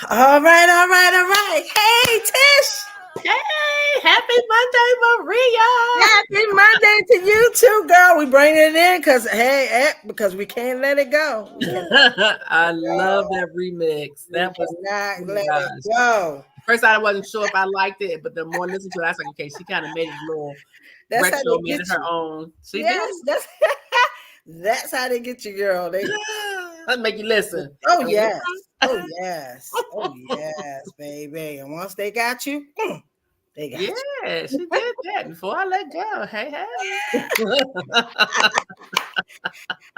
All right, all right, all right. Hey, Tish. Hey, happy Monday, Maria. Happy Monday to you too, girl. We bring it in because we can't let it go. We cannot I love that remix. we That was, cannot oh my let it gosh. go. First, I wasn't sure if I liked it, but the more I listened to it, I was like, okay, she kind of made it a little That's how retro, they made get it her you. own. She did. Yes, that's how they get you, girl. Let's make you listen. Oh And yes. Oh yes. Oh yes, baby. And once they got you, they got you. yeah, she did that before I let go. Hey, hey.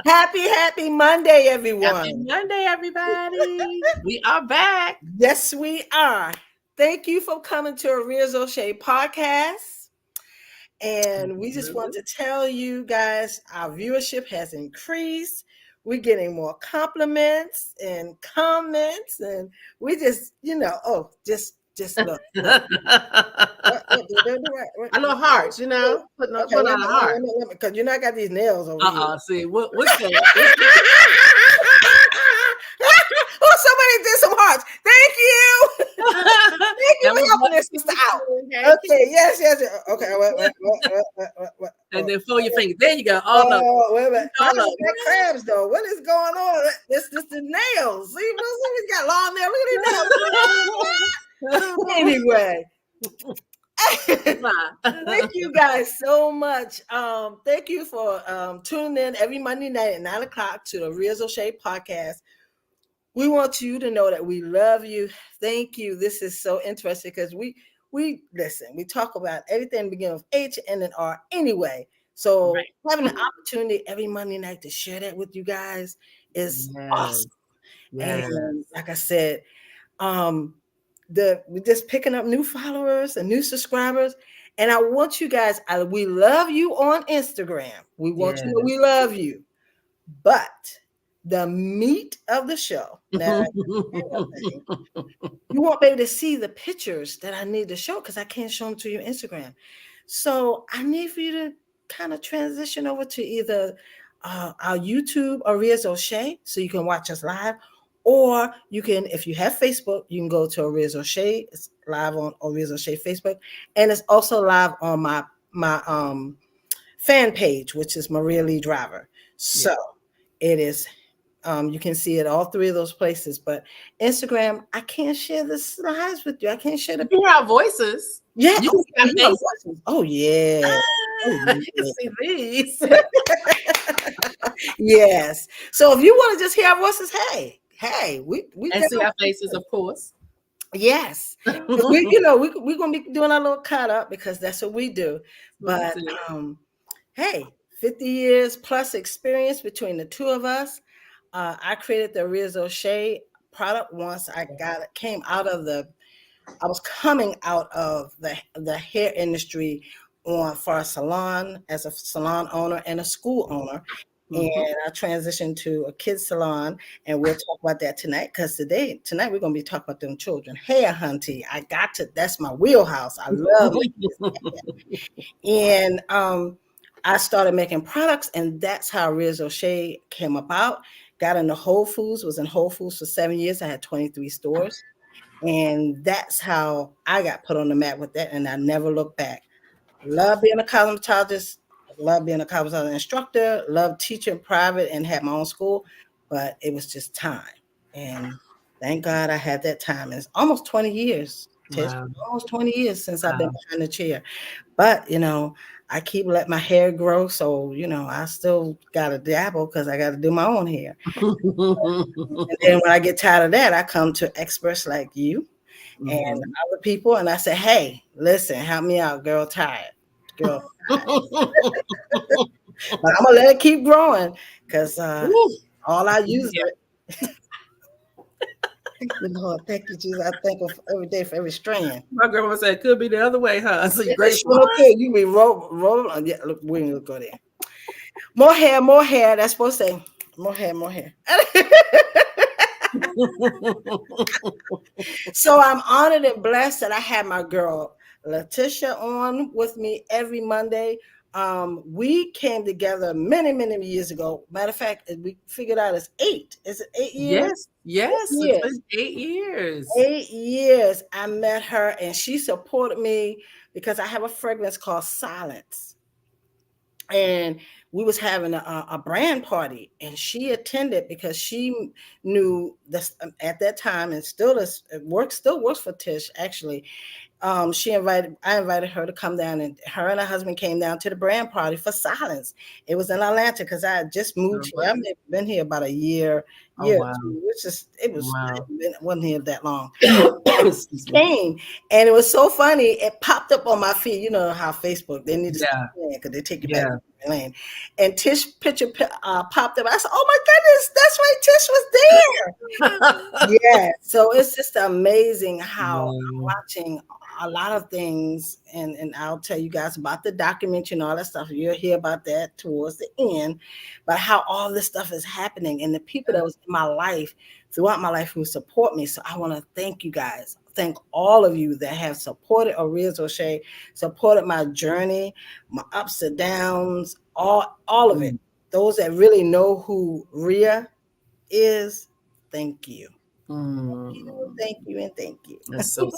Happy Monday, Happy everyone. Monday, everybody. We are back. Yes, we are. Thank you for coming to Oria's O'Shea podcast. And we just want Absolutely. to tell you guys our viewership has increased. We're getting more compliments and comments, and we just, just look. I know hearts, putting Wait a on a minute, heart. because you know I got these nails over here. See what's that? Oh, somebody did some hearts. Thank you. Thank you That for was helping one this sister out. Okay, yes. Okay, wait. and then fold your fingers. There you go. All up. Oh, wait a minute. Mine All up. got crabs though. What is going on? This the nails. See, he's got long nails. Look at these nails. Anyway. Thank you guys so much. Thank you for tuning in every Monday night at 9:00 to the Real O'Shea podcast. We want you to know that we love you. Thank you. This is so interesting because we listen. We talk about everything beginning with H and an R anyway. So Right. having an opportunity every Monday night to share that with you guys is awesome. Yes. And like I said, we're just picking up new followers and new subscribers. And I want you guys, we love you on Instagram. We want you to know we love you. But the meat of the show, now, you won't be able to see the pictures that I need to show because I can't show them to your Instagram. So I need for you to kind of transition over to either our YouTube or Ria's O'Shea so you can watch us live. Or you can, if you have Facebook, you can go to Oria's O'Shea. It's live on Oria's O'Shea Facebook. And it's also live on my fan page, which is Maria Lee Driver. So it is you can see it all three of those places. But Instagram, I can't share the slides with you. I can't share the You hear our voices. yeah. You can see our faces. Oh yeah. You can see these. Yes. So if you want to just hear our voices, hey, we And see our faces, of course. yes. We're gonna be doing our little cut up because that's what we do. But hey, 50 years plus experience between the two of us. I created the Riz O'Shea product once I was coming out of the hair industry for a salon as a salon owner and a school owner. And I transitioned to a kids salon, and we'll talk about that tonight because tonight we're gonna be talking about them children. Hair hunting. That's my wheelhouse. I love it. And I started making products, and that's how Riz O'Shea came about. Got into Whole Foods, was in Whole Foods for 7 years. I had 23 stores. And that's how I got put on the map with that. And I never looked back. Love being a cosmetologist, love being a cosmetologist instructor, love teaching private and had my own school. But it was just time. And thank God I had that time. And it's almost 20 years. Wow. Almost 20 years since I've been behind the chair. But, I keep letting my hair grow. So, I still got to dabble because I got to do my own hair. And then when I get tired of that, I come to experts like you and other people. And I say, hey, listen, help me out, girl, tired. But I'm going to let it keep growing because all I use it. Thank you, Lord. Thank you, Jesus. I thank Him every day for every strand. My grandma said it could be the other way, huh? So you're grateful. Okay, you be roll. Yeah, look, we ain't gonna go there. More hair. That's supposed to say more hair. So I'm honored and blessed that I had my girl Litisha on with me every Monday. We came together many, many years ago. Matter of fact, we figured out it's 8. Is it 8 years? Yes, yes, it's Years. been 8 years. 8 years. I met her and she supported me because I have a fragrance called Silence. And we was having a brand party and she attended because she knew this at that time, and still still works for Tish actually. I invited her to come down, and her and her husband came down to the brand party for Silence. It was in Atlanta because I had just moved here. I've been here about a year, Oh, wow. or two, which is, it Wow. wasn't here that long. Excuse me. Came, and it was so funny. It popped up on my feed. You know how Facebook, they need to stop playing because they take you back to the lane. And Tish picture popped up. I said, "Oh my goodness, that's right, Tish was there." Yeah, so it's just amazing how I'm watching a lot of things, and I'll tell you guys about the documentary and all that stuff. You'll hear about that towards the end, but how all this stuff is happening and the people that was in my life throughout my life who support me. So I want to thank you guys. Thank all of you that have supported Oria's O'Shea, supported my journey, my ups and downs, all of it. Those that really know who Ria is, thank you. Thank you and thank you. That's so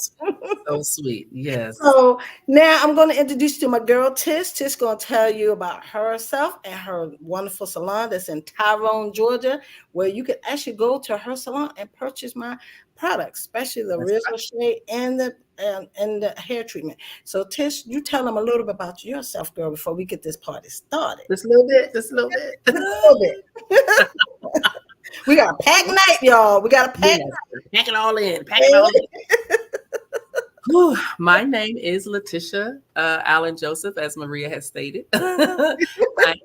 sweet. Yes. So now I'm going to introduce you to my girl Tish. Tish going to tell you about herself and her wonderful salon that's in Tyrone, Georgia, where you can actually go to her salon and purchase my products, especially the Ria O'Shea and the hair treatment. So Tish, you tell them a little bit about yourself, girl, before we get this party started. Just a little bit. Just a little bit. Just a little bit. We got a pack night, y'all. We got a pack night. Pack it all in. Pack it all in. My name is Litisha Allen Joseph, as Maria has stated. I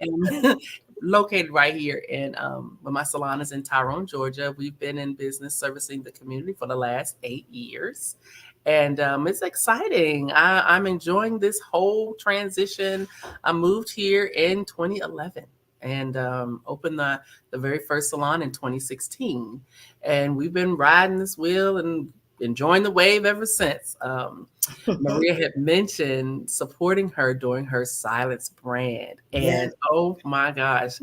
am located right here in, my salon is in Tyrone, Georgia. We've been in business servicing the community for the last 8 years. And it's exciting. I'm enjoying this whole transition. I moved here in 2011. And opened the very first salon in 2016. And we've been riding this wheel and enjoying the wave ever since. Maria had mentioned supporting her during her Silence brand. And oh my gosh,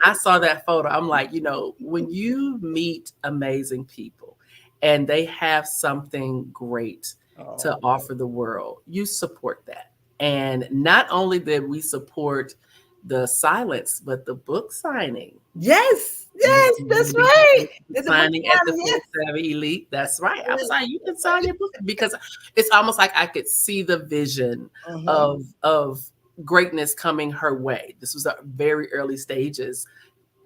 I saw that photo. I'm like, when you meet amazing people and they have something great to offer the world, you support that. And not only did we support the Silence, but the book signing. Yes, that's right. Signing at the Full Savvy Elite. That's right. I was like, you can sign your book, because it's almost like I could see the vision of greatness coming her way. This was the very early stages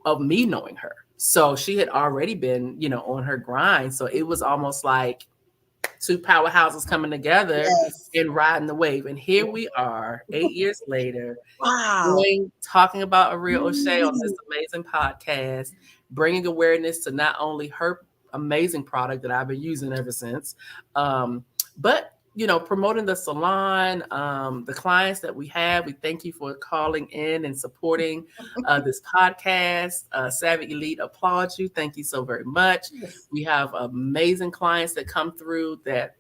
of me knowing her. So she had already been, on her grind. So it was almost like two powerhouses coming together and riding the wave. And here we are 8 years later, talking about Oria O'Shea on this amazing podcast, bringing awareness to not only her amazing product that I've been using ever since, but promoting the salon, the clients that we have. We thank you for calling in and supporting this podcast. Savvy Elite applauds you. Thank you so very much. We have amazing clients that come through that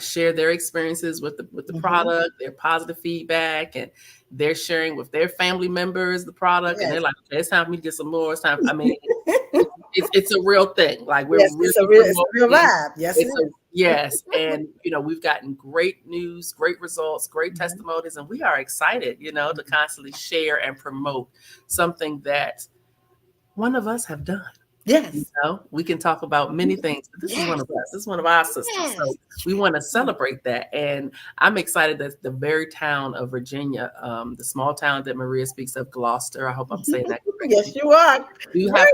share their experiences with the product, their positive feedback, and they're sharing with their family members the product. And they're like, okay, it's time for me to get some more. It's time. I mean, it's a real thing. Like, we're it's a real vibe. Yes. And, we've gotten great news, great results, great testimonies, and we are excited, to constantly share and promote something that one of us have done. Yes. We can talk about many things, but this is one of us. This is one of our sisters. So we want to celebrate that. And I'm excited that the very town of Virginia, the small town that Maria speaks of, Gloucester, I hope I'm saying that correctly. Yes, you are. You have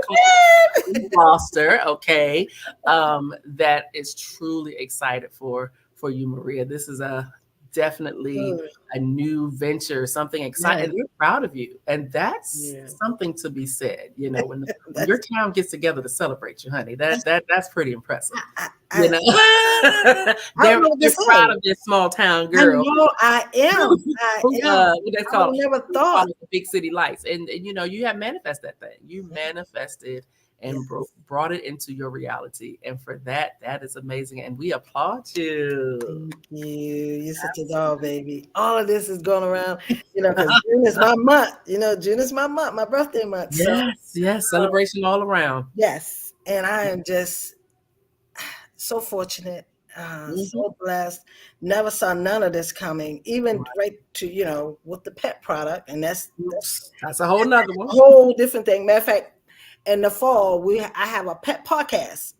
Gloucester, okay, that is truly excited for you, Maria. This is definitely a new venture, something exciting. We're proud of you. And that's something to be said, when your town gets together to celebrate you, honey. That's pretty impressive. They're proud of this small town girl. I am. That's called never thought the big city lights. And you have manifested that thing. You manifested and brought it into your reality. And for that, that is amazing. And we applaud you. Thank you. You're such a doll, baby. All of this is going around, because June is my month. June is my month, my birthday month. Yes, yes, celebration all around. Yes. And I am just so fortunate, so blessed. Never saw none of this coming, even right to, with the pet product. And that's a whole nother one. A whole different thing. Matter of fact, in the fall, I have a pet podcast.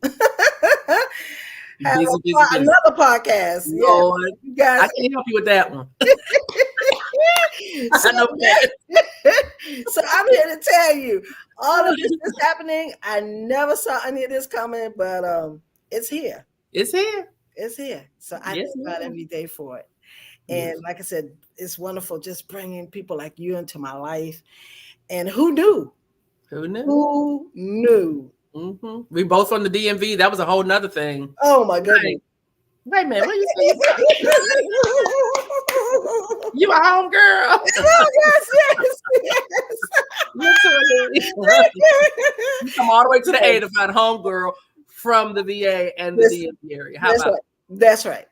Busy. Another podcast. Lord, yeah, you guys. I can help you with that one. So, so I'm here to tell you, all of this is happening. I never saw any of this coming, but it's here. It's here. It's here. So I thank God every day for it. And like I said, it's wonderful just bringing people like you into my life. And who knew? Who knew? Who knew? Mm-hmm. We both from the DMV. That was a whole nother thing. Oh my goodness! Wait a minute. What you say? You a home girl? Oh, yes. Literally. You come all the way to the A to find home girl from the VA and the DMV area. How about? That's right.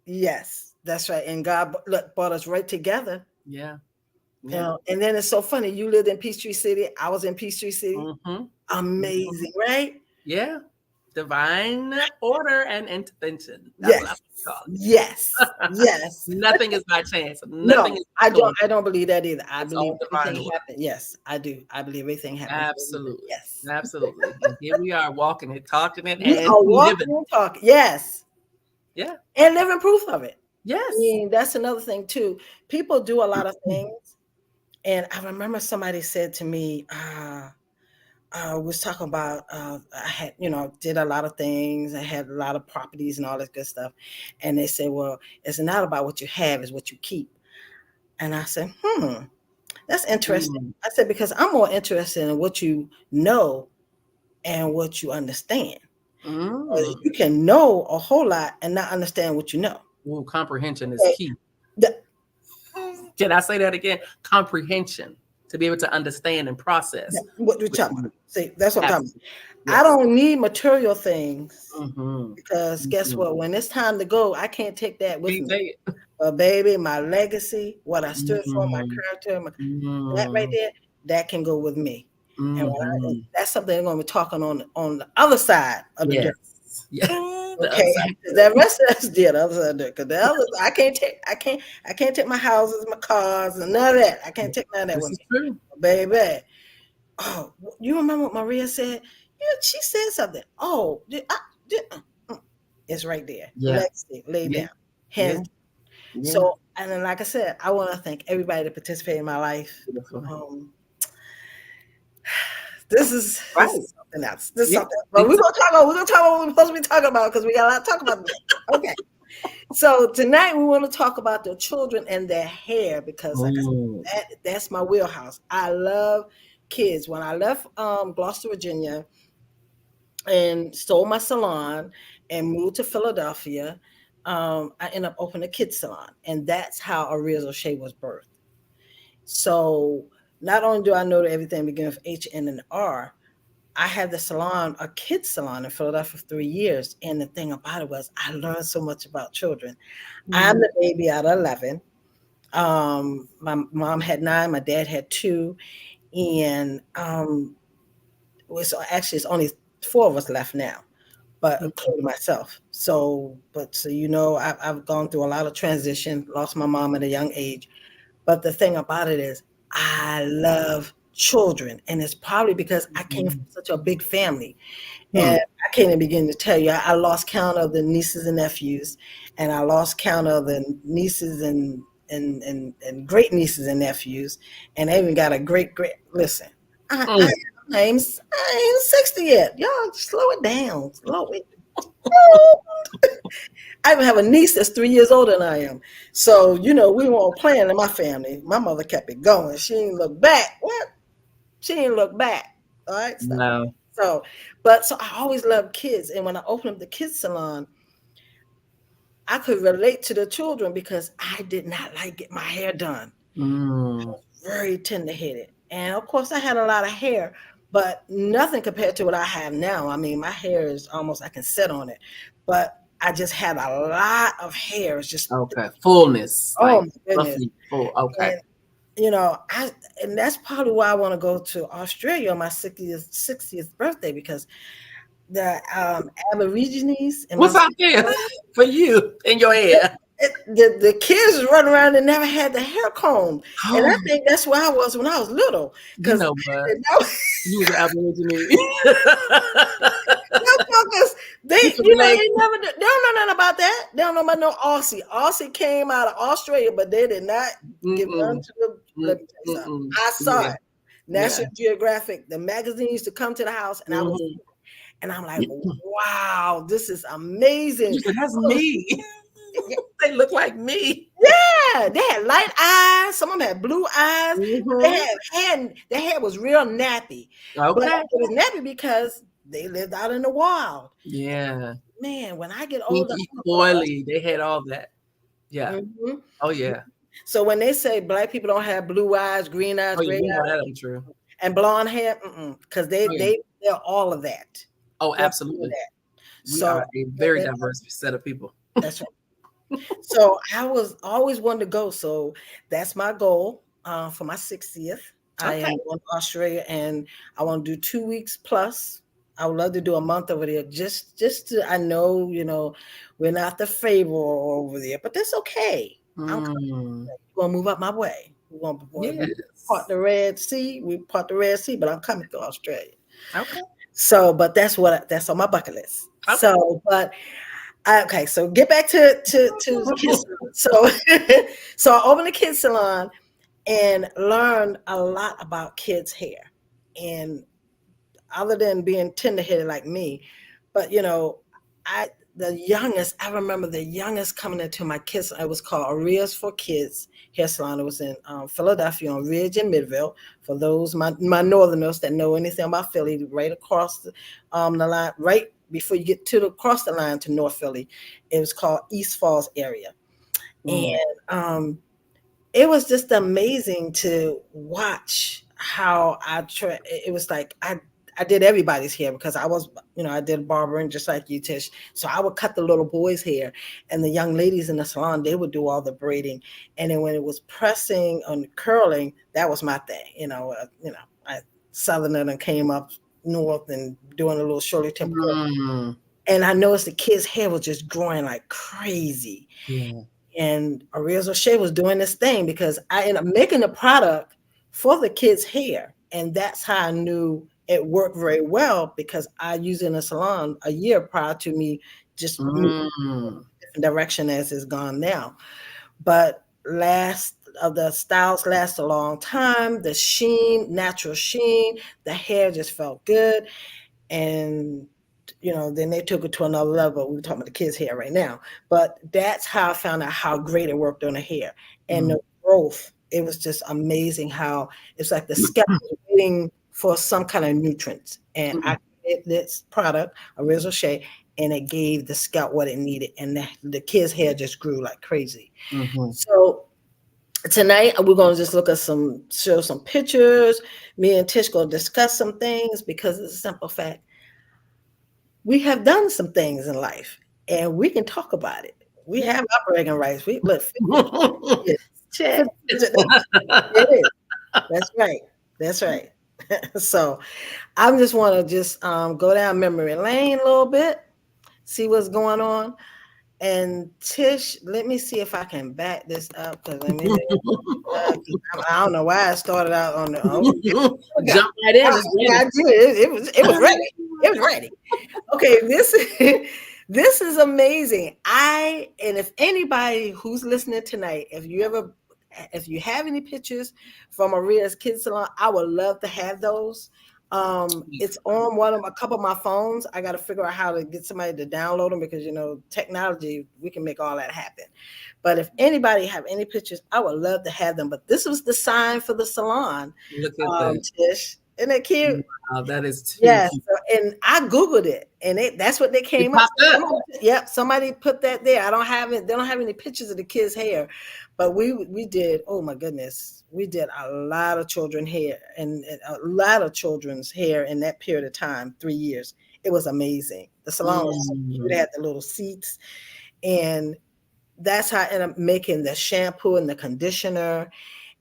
Yes, that's right. And God brought us right together. Yeah. And then it's so funny. You lived in Peachtree City. I was in Peachtree City. Amazing, right? Yeah. Divine order and intervention. That's what I call it. Yes. Nothing is by chance. I don't believe that either. I believe everything happened. Yes, I do. I believe everything happened. Absolutely. Yes. Absolutely. And here we are walking and talking and living and talking. Yes. Yeah. And living proof of it. Yes. I mean, that's another thing too. People do a lot of things. And I remember somebody said to me, was talking about I had, did a lot of things. I had a lot of properties and all this good stuff. And they said, well, it's not about what you have, it's what you keep. And I said, that's interesting. I said, because I'm more interested in what you know and what you understand. You can know a whole lot and not understand what you know. Ooh, comprehension is key. Can I say that again? Comprehension. To be able to understand and process. What we're talking about. See, that's what I'm talking about. I don't need material things because guess what? When it's time to go, I can't take that with me. But baby, my legacy, what I stood for, my character, that right there, that can go with me. And that's something I'm going to be talking on the other side of the dirt. Okay, that rest of that's the other side of it. Because the other, I can't take my houses, my cars, and none of that. I can't take none of that with me, baby. Oh, you remember what Maria said? Yeah, she said something. Oh, it's right there. Legacy, lay down, hands. So, and then, like I said, I want to thank everybody that participated in my life. This is something else. This is something. But we're gonna talk about what we're supposed to be talking about because we got a lot to talk about today. Okay. So tonight we want to talk about the children and their hair because like I said, that's my wheelhouse. I love kids. When I left Gloucester, Virginia, and sold my salon and moved to Philadelphia, I ended up opening a kids salon, and that's how Oria's O'Shea was birthed. So not only do I know that everything begins with H, N, and R, I had the salon, a kids salon in Philadelphia for 3 years. And the thing about it was I learned so much about children. I'm the baby out of 11. My mom had 9, my dad had 2. And it's only 4 of us left now, but including myself. So I've gone through a lot of transition, lost my mom at a young age. But the thing about it is I love children. And it's probably because I came from such a big family. And I can't even begin to tell you, I lost count of the nieces and nephews, and I lost count of the nieces and great nieces and nephews. And I even got a great, listen, I ain't 60 yet. Y'all slow it down. I even have a niece that's 3 years older than I am. So, we weren't playing in my family. My mother kept it going. She didn't look back. What? She didn't look back. All right? No. So I always loved kids. And when I opened up the kids salon, I could relate to the children because I did not like getting my hair done. I was very tender-headed. And of course, I had a lot of hair, but nothing compared to what I have now. I mean, my hair is almost, I can sit on it, but I just had a lot of hair. It's just, Okay. Fullness, oh like my goodness. fluffy, full. Okay. And and that's probably why I want to go to Australia on my 60th birthday, because the Aborigines in What's out there Australia, for you in your hair? the kids run around and never had the hair comb, and I Oh, think that's where I was when I was little, you because know what? You was an Aborigine. motherfuckers, You they can you know relate. they never they don't know nothing about that. They don't know about no Aussie. Aussie came out of Australia, but they did not give none Mm-mm. to the. Let me tell you something. Mm-mm. I saw Yeah. it. Yeah. National Geographic, the magazine used to come to the house, and I was, Mm-hmm. and I'm like, wow, this is amazing. You said, that's I was, me. They look like me. yeah, they had light eyes. Some of them had blue eyes. They Mm-hmm. had hair. Their hair was real nappy, but Okay. it was nappy because they lived out in the wild. Yeah. Man, when I get older, Pinky, I'm gonna go to coily. They had all that. Yeah. Australia. Oh, yeah. So when they say black people don't have blue eyes, green eyes, Oh, yeah. gray We know eyes, that ain't true. and blonde hair, because Oh, yeah. they're all of that. Oh, They're all of absolutely. that. We So are a very diverse set of people. that's right. So I was always wanting to go. So that's my goal for my 60th. I Okay. am going to Australia, and I want to do 2 weeks plus. I would love to do a month over there. Just to, I know, we're not the favor over there, but that's okay. I'm Mm. going to move up my way. We part Yes. the Red Sea. We part the Red Sea, but I'm coming to Australia. Okay. So, but that's on my bucket list. Okay. So, but okay, so get back to the kids salon. So so I opened a kids salon and learned a lot about kids' hair. And other than being tender-headed like me, but I I remember the youngest coming into my kids. It was called Oria's for Kids Hair Salon. It was in Philadelphia on Ridge and Midville. For those my northerners that know anything about Philly, right across the line, right before you get to the across the line to North Philly, it was called East Falls area, and Mm. it was just amazing to watch how it was like I did everybody's hair because I was, I did barbering just like you, Tish. So I would cut the little boys' hair, and the young ladies in the salon, they would do all the braiding. And then when it was pressing and curling, that was my thing. I southerner and came up north and doing a little Shirley Temple curl. Mm. And I noticed the kids' hair was just growing like crazy. Yeah. And Ariel O'Shea was doing this thing because I ended up making a product for the kids' hair. And that's how I knew it worked very well, because I used it in a salon a year prior to me just moving Mm. different direction as it's gone now. But the styles last a long time. The sheen, natural sheen, the hair just felt good. And then they took it to another level. We're talking about the kids' hair right now, but that's how I found out how great it worked on the hair and Mm. the growth. It was just amazing how it's like the scalp was waiting for some kind of nutrients, and I Mm. created this product, a Rizzo Shea, and it gave the scalp what it needed, and the kids' hair just grew like crazy. Mhm. So tonight we're going to just show some pictures. Me and Tish going to discuss some things, because it's a simple fact, we have done some things in life and we can talk about it. We Yeah. have operating rights. We look 50, yes, check. It is. That's right. That's right. So I just want to just go down memory lane a little bit, see what's going on. And Tish, let me see if I can back this up, because I don't know why I started out on the Jump right in. It's yeah, I ready. did. It was ready. It was ready. Okay, this is amazing. And if anybody who's listening tonight, if you have any pictures from Maria's Kids Salon, I would love to have those. It's on a couple of my phones. I got to figure out how to get somebody to download them, because technology, we can make all that happen. But if anybody have any pictures, I would love to have them. But this was the sign for the salon, Look at that. Tish. Isn't that cute? Wow, that is too Yes, cute. and I Googled it, and that's what they It came up. popped up. Yep, somebody put that there. I don't have it. They don't have any pictures of the kids' hair, But we did, oh my goodness, we did a lot of children hair and a lot of children's hair in that period of time, 3 years. It was amazing. The salon was so cute. It Mm. had the little seats, and that's how I ended up making the shampoo and the conditioner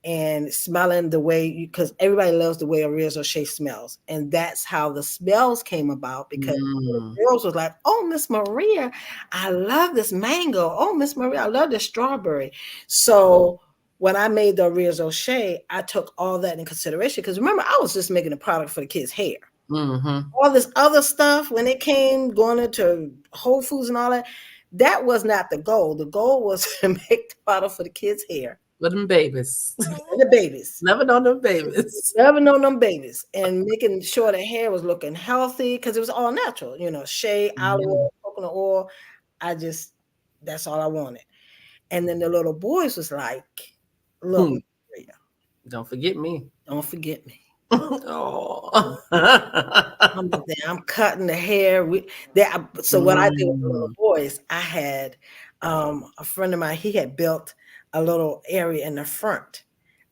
and smelling the way, because everybody loves the way Oria's O'Shea smells. And that's how the smells came about, because Mm. girls was like, oh, Miss Maria, I love this mango. Oh, Miss Maria, I love this strawberry. So when I made the Oria's O'Shea, I took all that in consideration, because remember, I was just making a product for the kids' hair. Mm-hmm. All this other stuff, when it came going into Whole Foods and all that, that was not the goal. The goal was to make the product for the kids' hair. With them babies. The babies. Never known them babies. Never known them babies. And making sure the hair was looking healthy, because it was all natural, shea, olive Mm. oil, coconut oil. That's all I wanted. And then the little boys was like, look, Hmm. Maria, Don't forget me. don't forget me. Oh. I'm cutting the hair. So what I did with the little Mm. boys, I had a friend of mine. He had built a little area in the front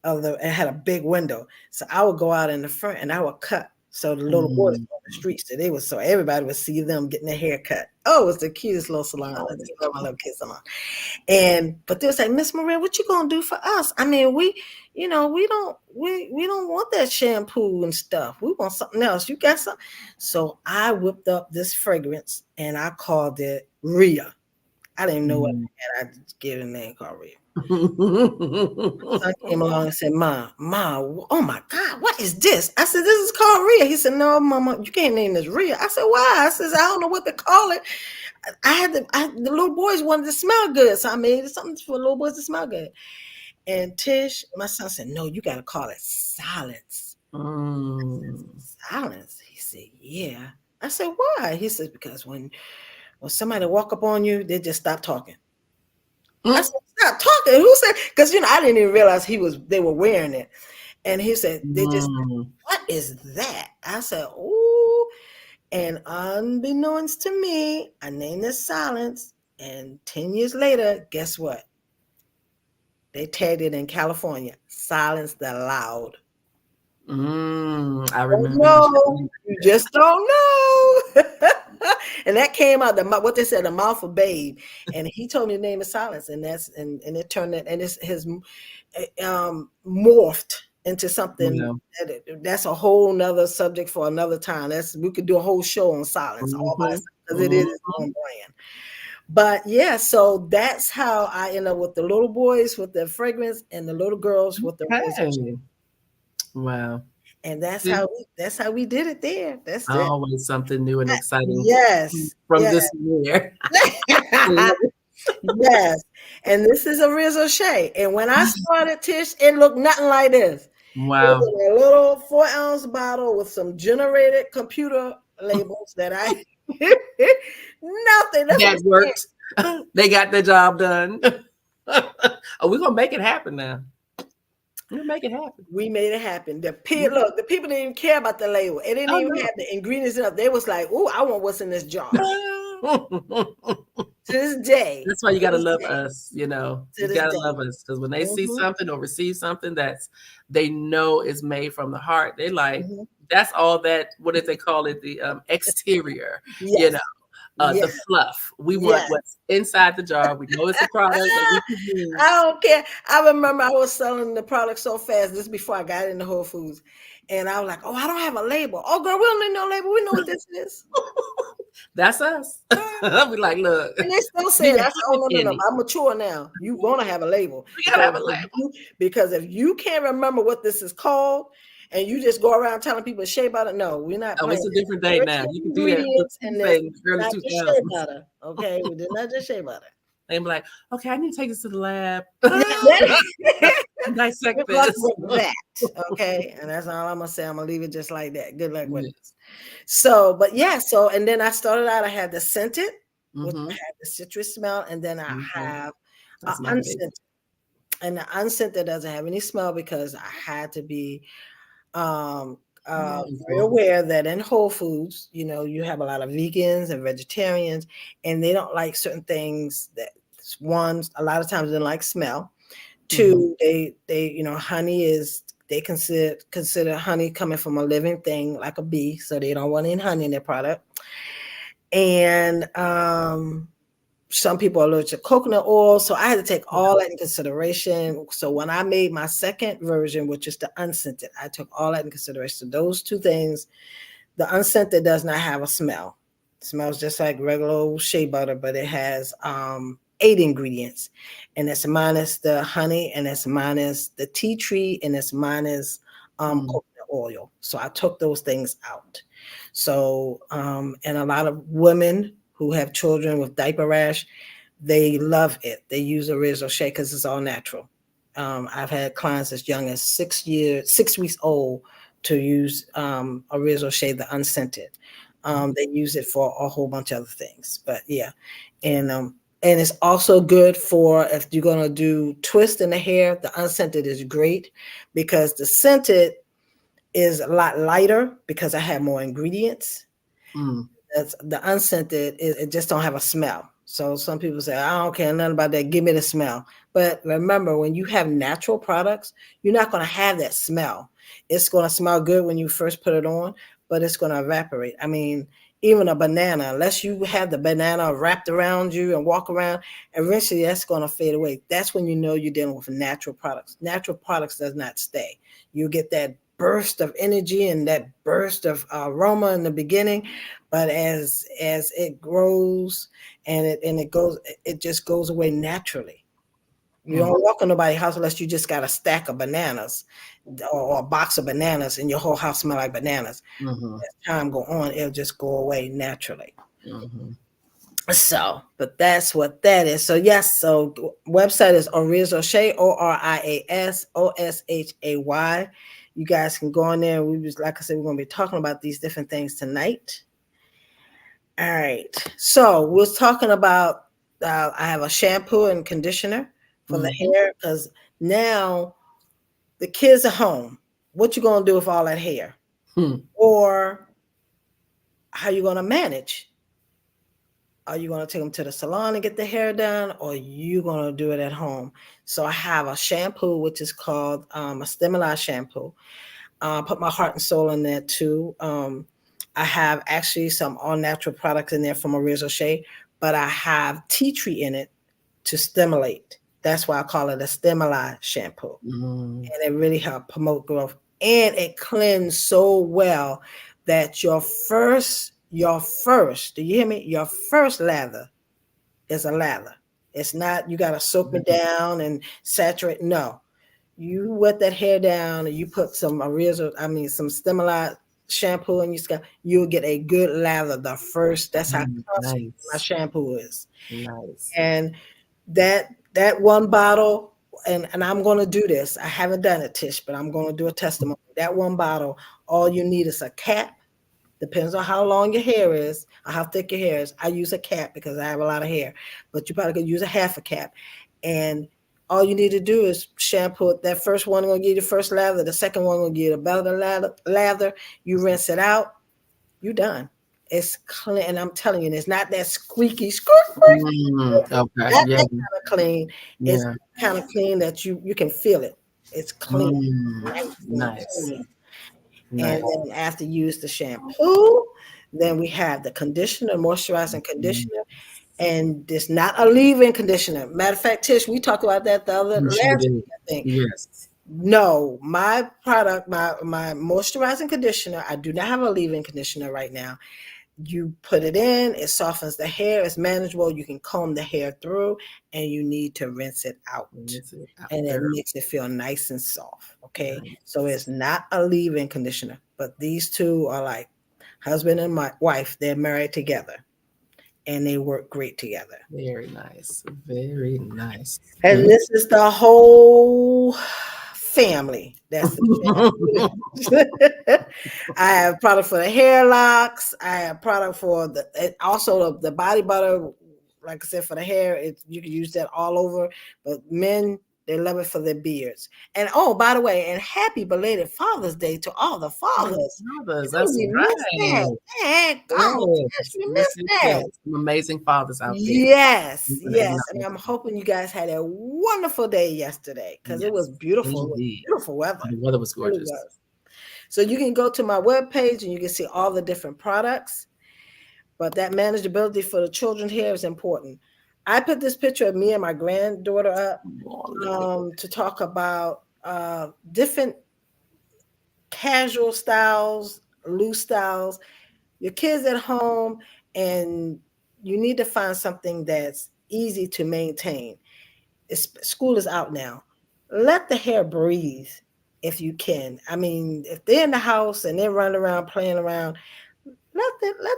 it had a big window. So I would go out in the front and I would cut. So the little boys Mm. on the streets, so everybody would see them getting their hair cut. Oh, it was the cutest little salon. I just love my little kids salon. But they was like, Miss Maria, what you gonna do for us? I mean, we don't want that shampoo and stuff. We want something else. You got something? So I whipped up this fragrance and I called it Rhea. I didn't even know what Mm. I had. I just gave it a name called Rhea. My son came along and said, Ma, oh my God, what is this? I said, this is called Rhea. He said, no, Mama, you can't name this Rhea. I said, why? I said, I don't know what to call it. The little boys wanted to smell good, so I made something for little boys to smell good. And Tish, my son said, no, you got to call it Silence. Mm. Silence? He said, yeah. I said, why? He said, because when somebody walk up on you, they just stop talking. I said, stop talking. Who said? Because I didn't even realize they were wearing it. And he said, they just, Mm. what is that? I said, ooh. And unbeknownst to me, I named it Silence. And 10 years later, guess what? They tagged it in California. Silence the Loud. I remember. No, you just don't know. And that came out what they said, the mouth of babe. And he told me the name is Silence, and it turned it, and it's his morphed into something that's a whole nother subject for another time. We could do a whole show on Silence all by itself, because it is on brand. But yeah, so that's how I end up with the little boys with the fragrance and the little girls with the Okay. Wow. and that's how we did it there. That's it. Always something new and exciting. Yes. From this year. Yes. And this is a Rizzo Shea. And when I started, Tish, it looked nothing like this. Wow. It was in a little 4-ounce bottle with some generated computer labels that I nothing. That worked. They got the job done. Oh, we're gonna make it happen now. We'll make it happen. We made it happen. The people didn't even care about the label. It didn't even have the ingredients enough. They was like, "Oh, I want what's in this jar." To this day. That's why you gotta love us. You gotta love us, because when they see Mhm. something or receive something they know is made from the heart, they like Mhm. that's all that. What did they call it? The exterior. Yes. The fluff. We want what's inside the jar. We know it's a product that we can use. I don't care. I remember I was selling the product so fast. This before I got into Whole Foods. And I was like, oh, I don't have a label. Oh, girl, we don't need no label. We know what this is. That's us. We like, look. And they still say, I said, oh, no. I'm mature now. You want to have a label. We gotta have a label. Because if you can't remember what this is called, and you just go around telling people shea butter, no, we're not playing. It's a different day now. You can do that. And not just shea butter, okay? We did not just shea butter. They be like, okay, I need to take this to the lab. Dissect Good luck this. with that, okay? And that's all I'm gonna say. I'm gonna leave it just like that. Good luck with it. So, but yeah, and then I started out. I had the scented, which I had the citrus smell, and then I have unscented. And the unscented doesn't have any smell, because I had to be very aware that in Whole Foods, you have a lot of vegans and vegetarians, and they don't like certain things. A lot of times they don't like smell. Two, they honey is they consider honey coming from a living thing like a bee, so they don't want any honey in their product. And some people are allergic to coconut oil, so I had to take all that in consideration. So when I made my second version, which is the unscented, I took all that in consideration. Those two things. The unscented does not have a smell. It smells just like regular old shea butter, but it has 8 ingredients, and it's minus the honey, and it's minus the tea tree, and it's minus coconut oil. So I took those things out. So and a lot of women who have children with diaper rash, they love it. They use Oria Shea because it's all natural. I've had clients as young as 6 weeks old to use Oria Shea, the unscented. They use it for a whole bunch of other things. But yeah, and it's also good for if you're gonna do twist in the hair. The unscented is great because the scented is a lot lighter because I have more ingredients. That's the unscented it just don't have a smell. So some people say, I don't care nothing about that. Give me the smell. But remember, when you have natural products, you're not going to have that smell. It's going to smell good when you first put it on, but it's going to evaporate. I mean, even a banana, unless you have the banana wrapped around you and walk around, eventually that's going to fade away. That's when you know you're dealing with natural products. Natural products does not stay. You get that burst of energy and that burst of aroma in the beginning, but as it grows and it just goes away naturally. You don't walk in nobody's house unless you just got a stack of bananas or a box of bananas and your whole house smell like bananas. As time go on, it'll just go away naturally. So, but that's what that is. So yes, so website is Oria Shea, OriasOshay. You guys can go on there. We just, like I said, we're going to be talking about these different things tonight. All right. So we're talking about. I have a shampoo and conditioner for the hair because now the kids are home. What you going to do with all that hair, or how you going to manage? Are you going to take them to the salon and get the hair done, or are you going to do it at home? So I have a shampoo, which is called a stimuli shampoo. Put my heart and soul in there too. I have actually some all natural products in there from Oria Shea, but I have tea tree in it to stimulate. That's why I call it a stimuli shampoo. And it really helps promote growth. And it cleans so well that your first, do you hear me? Your first lather is a lather. It's not, you got to soak it down and saturate. No, you wet that hair down and you put some some stimuli shampoo in your scalp, you'll get a good lather the first. That's how concentrated my shampoo is. And that one bottle, and I'm going to do this. I haven't done it, Tish, but I'm going to do a testimony. That one bottle, all you need is a cap. Depends on how long your hair is or how thick your hair is. I use a cap because I have a lot of hair, but you probably could use a half a cap. And all you need to do is shampoo it. That first one going to give you the first lather. The second one going to give you the better lather. You rinse it out. You done. It's clean. And I'm telling you, it's not that squeaky, that kind of clean. It's kind of clean that you can feel it. It's clean. Nice. Clean. And then after you use the shampoo, then we have the conditioner, moisturizing conditioner. And it's not a leave-in conditioner. Matter of fact, Tish, we talked about that the other last week, I think. Yes. No, my product, my moisturizing conditioner, I do not have a leave-in conditioner right now. You put it in, it softens the hair, it's manageable. You can comb the hair through, and you need to rinse it out. And it makes it feel nice and soft. Okay. So it's not a leave-in conditioner, but these two are like husband and my wife. They're married together and they work great together. Very nice. Very nice. And this is the whole family. That's the I have product for the hair locks. I have product for the body butter. Like I said, for the hair, you can use that all over. But men, They love it for their beards. And oh, by the way, and happy belated Father's Day to all the fathers. Fathers, Did that's we miss right. that? Dang, oh, yes, Yes, we yes, missed yes, that. yes. Some amazing fathers out there. Yes, Doing an yes. And I'm amazing- hoping you guys had a wonderful day yesterday because it was Yes, beautiful, indeed. beautiful weather. The weather was It really gorgeous. was. So you can go to my webpage and you can see all the different products. But that manageability for the children's hair is important. I put this picture of me and my granddaughter up to talk about different casual styles, loose styles, your kids at home, and you need to find something that's easy to maintain. School is out now. Let the hair breathe if you can. I mean, if they're in the house and they're running around playing around, let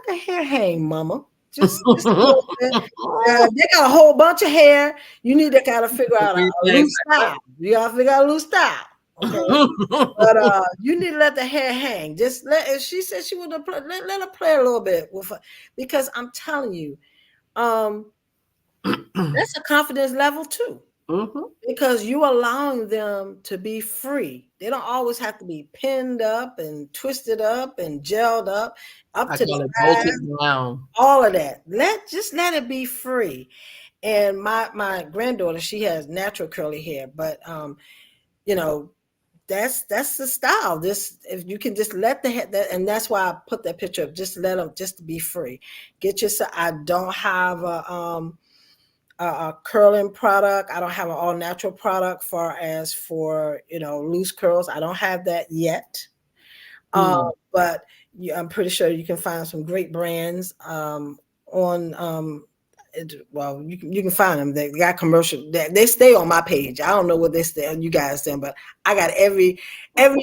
the hair hang, mama. Just a little bit. They got a whole bunch of hair. You need to kind of figure out a loose style. You gotta figure out a loose style. Okay. But you need to let the hair hang. Just let. If she said she would let her play a little bit with her, because I'm telling you, that's a confidence level too. Because you allowing them to be free. They don't always have to be pinned up and twisted up and gelled up I to call the it side. bolted down. All of that. Let it be free. And my granddaughter, she has natural curly hair, but you know, that's the style. This, if you can just let the head, that, and that's why I put that picture of just let them just be free. Get yourself. I don't have a curling product. I don't have an all natural product for loose curls. I don't have that yet. But I'm pretty sure you can find some great brands on well, you can find them. They got commercial. They stay on my page. I don't know what they stay on you guys then, but I got every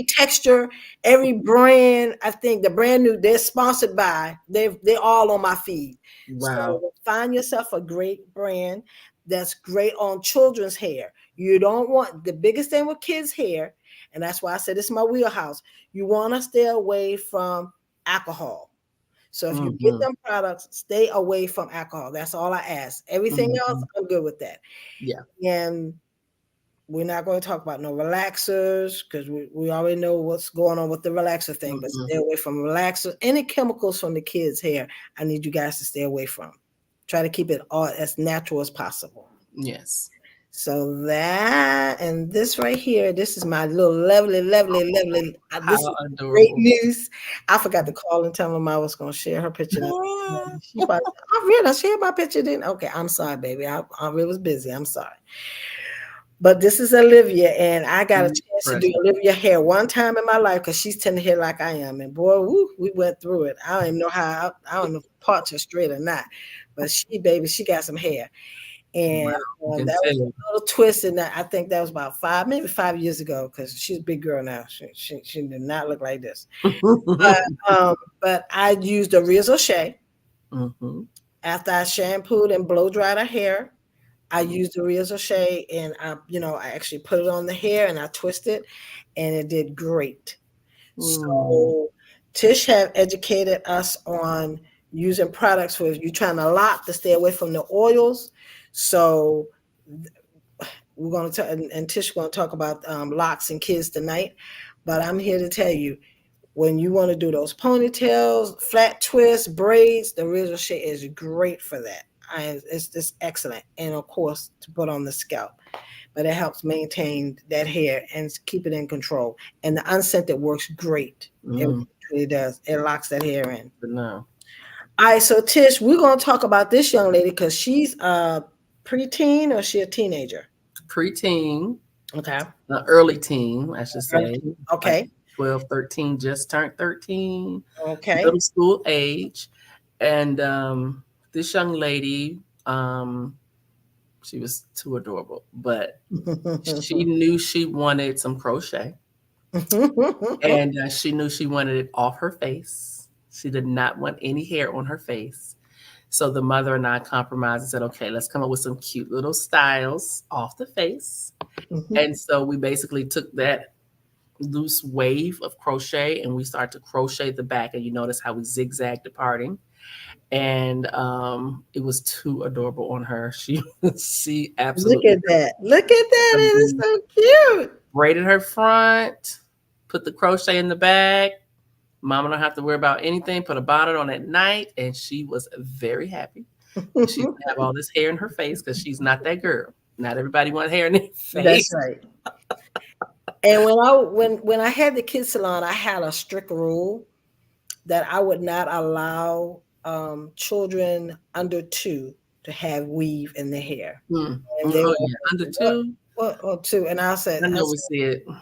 texture, every brand. I think the brand new they're sponsored by. They're all on my feed. Wow. So find yourself a great brand that's great on children's hair. You don't want the biggest thing with kids' hair, and that's why I said this is my wheelhouse. You want to stay away from alcohol. So if you get them products, stay away from alcohol. That's all I ask. Everything else, I'm good with that. Yeah. And we're not going to talk about no relaxers because we already know what's going on with the relaxer thing, but stay away from relaxers. Any chemicals from the kids' hair, I need you guys to stay away from. Try to keep it all as natural as possible. Yes. So that, and this right here, this is my little lovely. This is great news. I forgot to call and tell them I was going to share her picture. She probably, I realized I shared my picture, didn't? Okay, I'm sorry, baby. I really was busy. I'm sorry. But this is Olivia, and I got a chance to do Olivia hair one time in my life because she's tender hair like I am. And boy, woo, we went through it. I don't even know how, I don't know if parts are straight or not. But she got some hair. And that was a little twist, and I think that was about 5 years ago, because she's a big girl now. She did not look like this. But I used a Rizzo Shea. After I shampooed and blow dried her hair, I used the Rizzo Shea, and I actually put it on the hair and I twisted, and it did great. So Tish have educated us on using products for if you're trying to lock to stay away from the oils. So we're going to and Tish is going to talk about locks and kids tonight. But I'm here to tell you, when you want to do those ponytails, flat twists, braids, the Rizzo Shea is great for that. It's just excellent. And of course, to put on the scalp. But it helps maintain that hair and keep it in control. And the unscented works great. It really does. It locks that hair in. No. All right, so Tish, we're going to talk about this young lady because she's a preteen, or she a teenager? Preteen. Okay. Early teen, I should say. Okay. Like 12, 13, just turned 13. Okay. Middle school age. And this young lady, she was too adorable, but she knew she wanted some crochet. And she knew she wanted it off her face. She did not want any hair on her face. So the mother and I compromised and said, okay, let's come up with some cute little styles off the face. And so we basically took that loose wave of crochet and we started to crochet the back. And you notice how we zigzagged the parting. and it was too adorable on her. She Look absolutely at that. Look at that. It is so cute. braided her front, put the crochet in the bag. Mama don't have to worry about anything. Put a bonnet on at night, and she was very happy. She didn't have all this hair in her face because she's not that girl. Not everybody wants hair in their That's face. right. And when I had the kids salon, I had a strict rule that I would not allow children under 2 to have weave in their hair. And they Oh were yeah, under 2. or 2, and I know we see it. The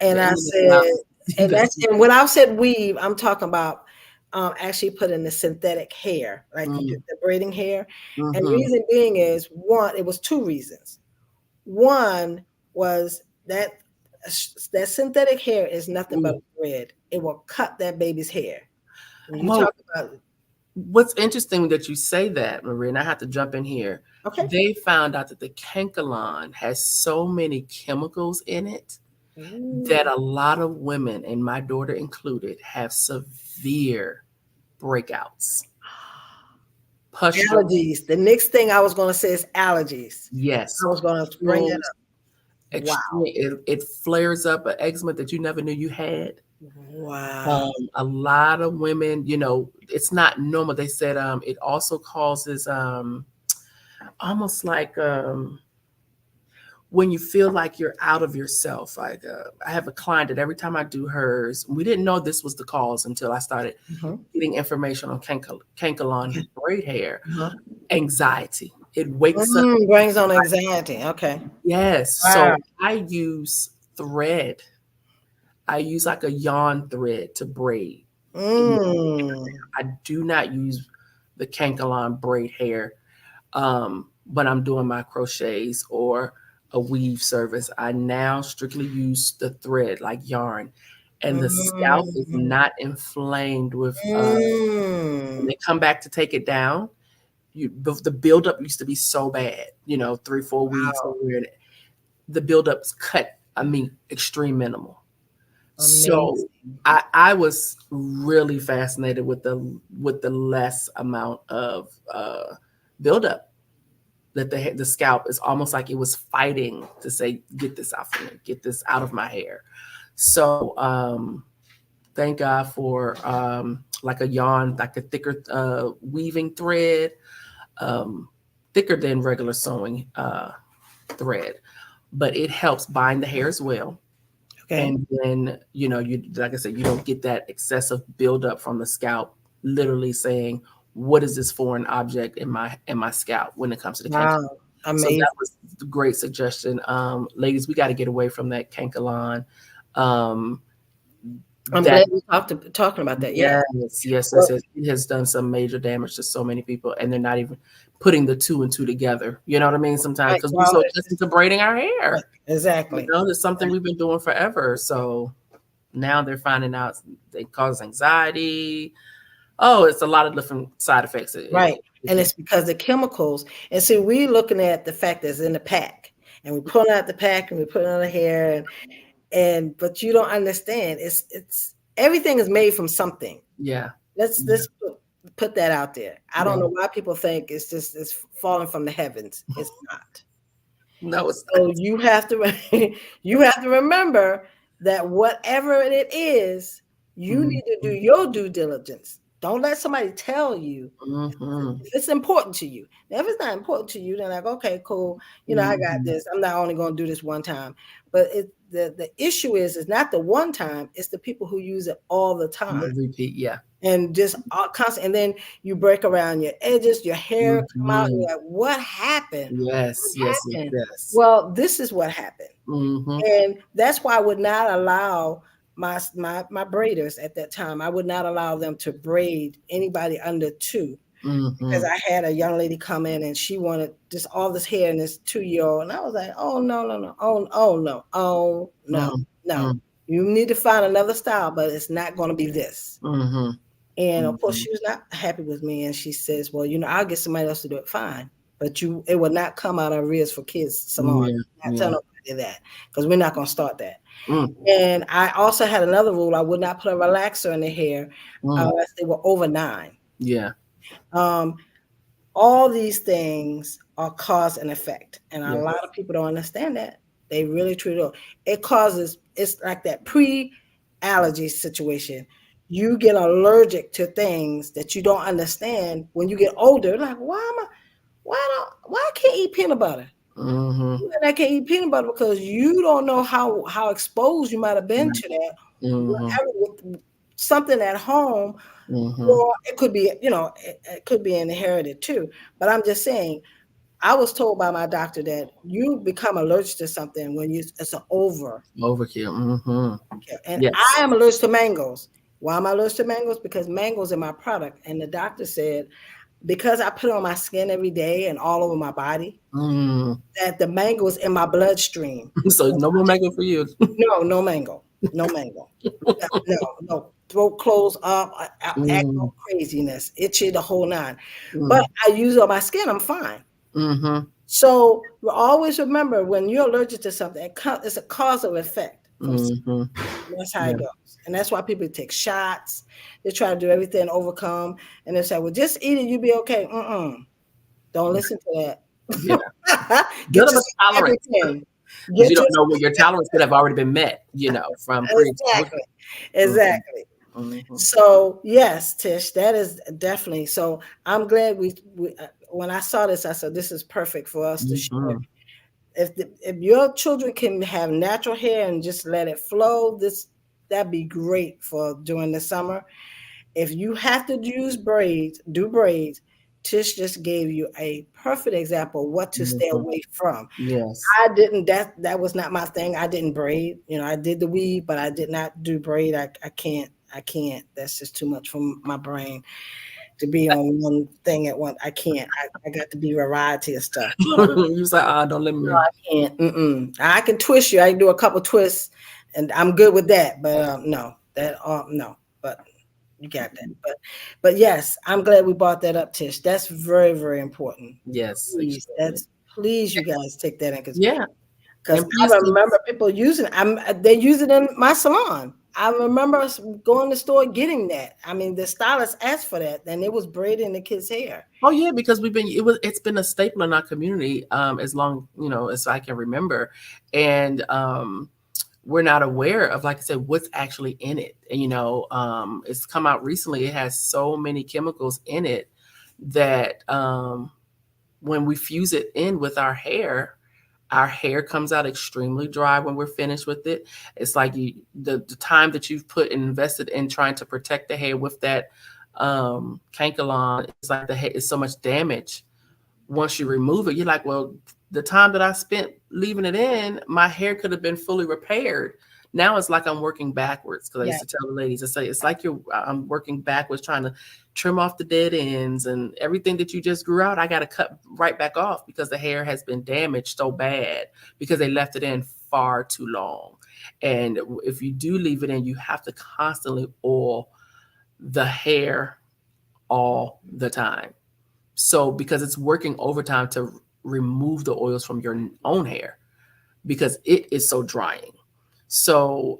I internet said, allows and that. and when I said weave, I'm talking about actually putting the synthetic hair, like the braiding hair. And the Mm-hmm. reason being is one, it was 2 reasons. One was that synthetic hair is nothing but a thread. It will cut that baby's hair. When you Well, talk about what's interesting that you say that, Marie, and I have to jump in here. okay, They found out that the cankalon has so many chemicals in it that a lot of women, and my daughter included, have severe breakouts. Pustules. allergies. The next thing I was going to say is allergies. Yes. I was going to bring it up. Extreme. It flares up an eczema that you never knew you had. Wow. A lot of women, it's not normal. They said it also causes almost like when you feel like you're out of yourself. Like I have a client that every time I do hers, we didn't know this was the cause until I started getting information on cankalon braid hair. Anxiety. It wakes up. Brings on anxiety. Okay. Yes. Wow. So I use thread. I use like a yarn thread to braid. I do not use the cankalon braid hair when I'm doing my crochets or a weave service. I now strictly use the thread, like yarn, and the scalp is not inflamed with. When they come back to take it down, the buildup used to be so bad. 3-4 weeks. Wow. The buildup's cut. I mean, extreme minimal. Amazing. So I was really fascinated with the less amount of buildup that the scalp is almost like it was fighting to say, get this out of me, get this out of my hair. So thank God for like a yarn, like a thicker weaving thread, thicker than regular sewing thread, but it helps bind the hair as well. Okay. And then, you like I said, you don't get that excessive buildup from the scalp, literally saying, what is this foreign object in my scalp when it comes to the cankalon? So that was a great suggestion. Ladies, we got to get away from that cankalon. I'm glad we talking about that. Yes. It has done some major damage to so many people, and they're not even putting the 2 and 2 together. You know what I mean? Sometimes because we're so accustomed to braiding our hair. Right. Exactly. It's something we've been doing forever. So now they're finding out they cause anxiety. Oh, it's a lot of different side effects. Right. And it's because the chemicals. And see, we're looking at the fact that's in the pack, and we pull out the pack and we put it on the hair, but you don't understand. It's everything is made from something. Yeah. Let's put that out there. I don't know why people think it's falling from the heavens. It's not. No, it's so not. you have to remember that whatever it is, you need to do your due diligence. Don't let somebody tell you if it's important to you. Now, if it's not important to you, then like, okay, cool. I got this. I'm not only going to do this one time. But the issue is not the one time. It's the people who use it all the time. Repeat, yeah. And just all constant. And then you break around your edges, your hair come out. And you're like, what happened? Yes, what happened? Yes. Well, this is what happened. And that's why I would not allow my braiders at that time. I would not allow them to braid anybody under 2 because I had a young lady come in and she wanted just all this hair in this 2-year-old, and I was like, oh no, oh no. You need to find another style, but it's not going to be this. And of course, she was not happy with me, and she says, well, I'll get somebody else to do it. Fine, but it will not come out of Ria's for Kids salon. Not tell nobody that, because we're not going to start that. And I also had another rule. I would not put a relaxer in the hair unless they were over 9. Yeah. Um, all these things are cause and effect, and a Yeah. lot of people don't understand that. They really truly don't. It causes, it's like that pre-allergy situation. You get allergic to things that you don't understand when you get older. Like, why I can't eat peanut butter? Mm-hmm. And I can't eat peanut butter because you don't know how exposed you might have been Right. to that. Mm-hmm. Whatever, with something at home, Mm-hmm. or it could be, it could be inherited too. But I'm just saying, I was told by my doctor that you become allergic to something when it's an over. Overkill. Mm-hmm. And Yes. I am allergic to mangoes. Why am I allergic to mangoes? Because mangoes are my product. And the doctor said, because I put it on my skin every day and all over my body, Mm. that the mango is in my bloodstream. So no more mango for you. No, no mango. No mango. No, no. Throat close up, act Mm. all craziness, itchy, the whole nine. But Mm. I use it on my skin, I'm fine. Mm-hmm. So you always remember, when you're allergic to something, it's a cause of effect from something. Mm-hmm. That's how Yeah. it goes. And that's why people take shots. They try to do everything to overcome. And they say, well, just eat it, you'll be okay. Don't listen to Yeah. that. Get Build up your a tolerance everything. because you Get your don't know what your tolerance could have already been met, from pre-exposure. exactly. Mm-hmm. Exactly. Mm-hmm. So yes, Tish, that is definitely. So I'm glad we when I saw this, I said this is perfect for us to share. Mm-hmm. If your children can have natural hair and just let it flow, that'd be great for during the summer. If you have to use braids, do braids. Tish just gave you a perfect example of what to stay Mm-hmm. away from. Yes. I didn't, that was not my thing. I didn't braid. I did the weave, but I did not do braid. I can't. That's just too much for my brain to be on one thing at once. I can't. I got to be variety of stuff. You was like, don't let No, me. I can't. I can twist you. I can do a couple twists, and I'm good with that. But no, no. But you got that. But yes, I'm glad we brought that up, Tish. That's very, very important. Yes, Please, extremely. please, you guys take that in, Yeah. because And I please keep. remember people using it. They use it in my salon. I remember us going to the store getting that. I mean, the stylist asked for that, and it was braiding the kids' hair. Oh yeah, because it's been a staple in our community as long as I can remember, and we're not aware of, like I said, what's actually in it. And it's come out recently. It has so many chemicals in it that when we fuse it in with our hair comes out extremely dry when we're finished with it. It's like the time that you've put and invested in trying to protect the hair with that cankalon, it's like the hair is so much damage. Once you remove it, you're like, well, the time that I spent leaving it in, my hair could have been fully repaired. Now it's like I'm working backwards, because I Yeah, used to tell the ladies, I say it's like I'm working backwards, trying to trim off the dead ends, and everything that you just grew out, I got to cut right back off because the hair has been damaged so bad because they left it in far too long. And if you do leave it in, you have to constantly oil the hair all the time. So because it's working overtime to remove the oils from your own hair because it is so drying. So